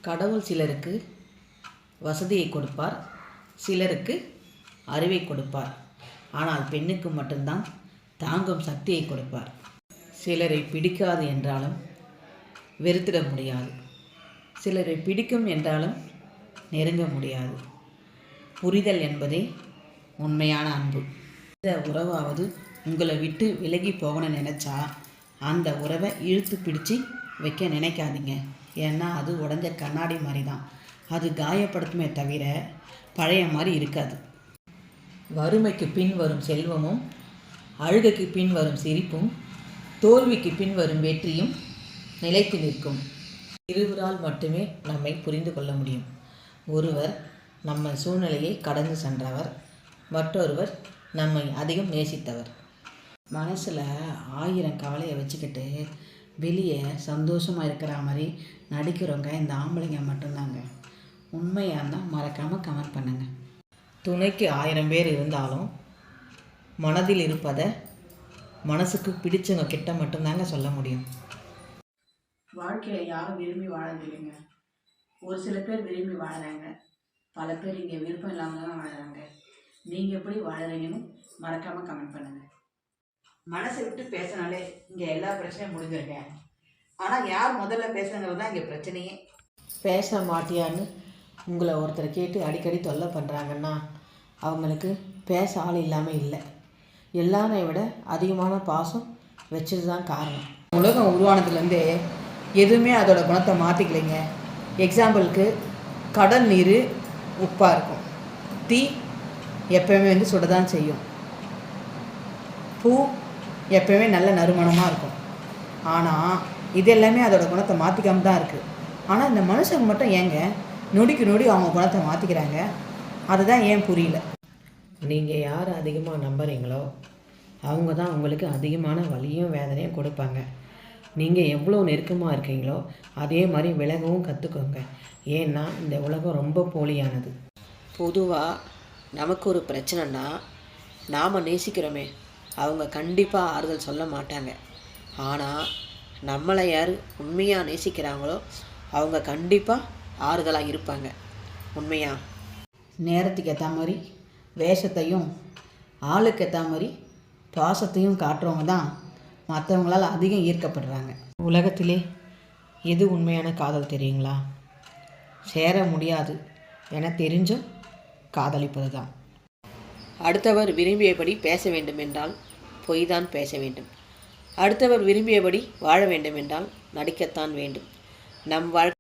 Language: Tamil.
கடவுள் சிலருக்கு வசதியை கொடுப்பார், சிலருக்கு அறிவை கொடுப்பார். ஆனால் பெண்ணுக்கு மட்டும்தான் தாங்கும் சக்தியை கொடுப்பார். சிலரை பிடிக்காது என்றாலும் வெறுத்திட முடியாது, சிலரை பிடிக்கும் என்றாலும் நெருங்க முடியாது. புரிதல் என்பதே உண்மையான அன்பு. இந்த உறவாவது உங்களை விட்டு விலகி போகணும்னு நினச்சா அந்த உறவை இழுத்து பிடிச்சி வைக்க நினைக்காதீங்க. ஏன்னா அது உடஞ்ச கண்ணாடி மாதிரி தான். அது காயப்படுத்துமே தவிர பழைய மாதிரி இருக்காது. வறுமைக்கு பின் வரும் செல்வமும், அழுகைக்கு பின் வரும் சிரிப்பும், தோல்விக்கு பின் வரும் வெற்றியும் நிலைத்து நிற்கும். இருவரால் மட்டுமே நம்மை புரிந்து கொள்ள முடியும். ஒருவர் நம்ம சூழ்நிலையை கடந்து சென்றவர், மற்றொருவர் நம்மை அதிகம் நேசித்தவர். மனசில் 1000 கவலையை வச்சுக்கிட்டு வெளியே சந்தோஷமாக இருக்கிற மாதிரி நடிக்கிறவங்க இந்த ஆம்பளைங்க மட்டும்தாங்க. உண்மையாக இருந்தால் மறக்காமல் கமெண்ட் பண்ணுங்கள். துணைக்கு 1000 பேர் இருந்தாலும் மனதில் இருப்பதை மனசுக்கு பிடிச்சவங்க கிட்ட மட்டும்தாங்க சொல்ல முடியும். வாழ்க்கையில் யாரும் விரும்பி வாழதில்லைங்க. ஒரு சில பேர் விரும்பி வாழறாங்க, பல பேர் இங்கே விருப்பம் இல்லாமல் தான் வாழறாங்க. நீங்கள் எப்படி வாழறீங்கன்னு மறக்காமல் கமெண்ட் பண்ணுங்கள். மனசை விட்டு பேசினாலே இங்கே எல்லா பிரச்சனையும் முடிஞ்சிருக்கேன். ஆனால் யார் முதல்ல பேசுங்கிறது தான் இங்கே பிரச்சனையே. பேச மாட்டியான்னு உங்களை ஒருத்தர் கேட்டு அடிக்கடி தொல்லை பண்ணுறாங்கன்னா அவங்களுக்கு பேச ஆள் இல்லாமல் இல்லை, எல்லாரை விட அதிகமான பாசம் வச்சது தான் காரணம். உலகம் உருவானதுலேருந்தே எதுவுமே அதோட குணத்தை மாற்றிக்கலைங்க. எக்ஸாம்பிளுக்கு கடல் நீர் உப்பாக இருக்கும், தீ எப்போவுமே சுட தான் செய்யும், பூ எப்போவுமே நல்ல நறுமணமாக இருக்கும். ஆனால் இது எல்லாமே அதோட குணத்தை மாற்றிக்காம தான் இருக்குது. ஆனால் இந்த மனுஷங்க மட்டும் ஏங்க நொடிக்கு நொடி அவங்க குணத்தை மாற்றிக்கிறாங்க? அதுதான் ஏன் புரியல. நீங்கள் யார் அதிகமாக நம்புறீங்களோ அவங்க தான் உங்களுக்கு அதிகமான வலியும் வேதனையும் கொடுப்பாங்க. நீங்கள் எவ்வளோ நெருக்கமாக இருக்கீங்களோ அதே மாதிரி விலகவும் கற்றுக்கோங்க. ஏன்னா இந்த உலகம் ரொம்ப போலியானது. பொதுவாக நமக்கு ஒரு பிரச்சனைனா நாம் நேசிக்கிறோமே அவங்க கண்டிப்பாக ஆறுதல் சொல்ல மாட்டாங்க. ஆனால் நம்மளை யார் உண்மையாக நேசிக்கிறாங்களோ அவங்க கண்டிப்பாக ஆறுதலாக இருப்பாங்க. உண்மையாக நேரத்துக்கு ஏற்ற மாதிரி வேஷத்தையும் ஆளுக்கு ஏற்ற மாதிரி பாசத்தையும் காட்டுறவங்க தான் மற்றவங்களால் அதிகம் ஈர்க்கப்படுறாங்க. உலகத்திலே எது உண்மையான காதல் தெரியுங்களா? சேர முடியாது என தெரிஞ்சும் காதலிப்பது தான். அடுத்தவர் விரும்பியபடி பேச வேண்டும் என்றால் பொய் தான் பேச வேண்டும். அடுத்தவர் விரும்பியபடி வாழ வேண்டும் என்றால் நடிக்கத்தான் வேண்டும். நம் வாழ்க்கை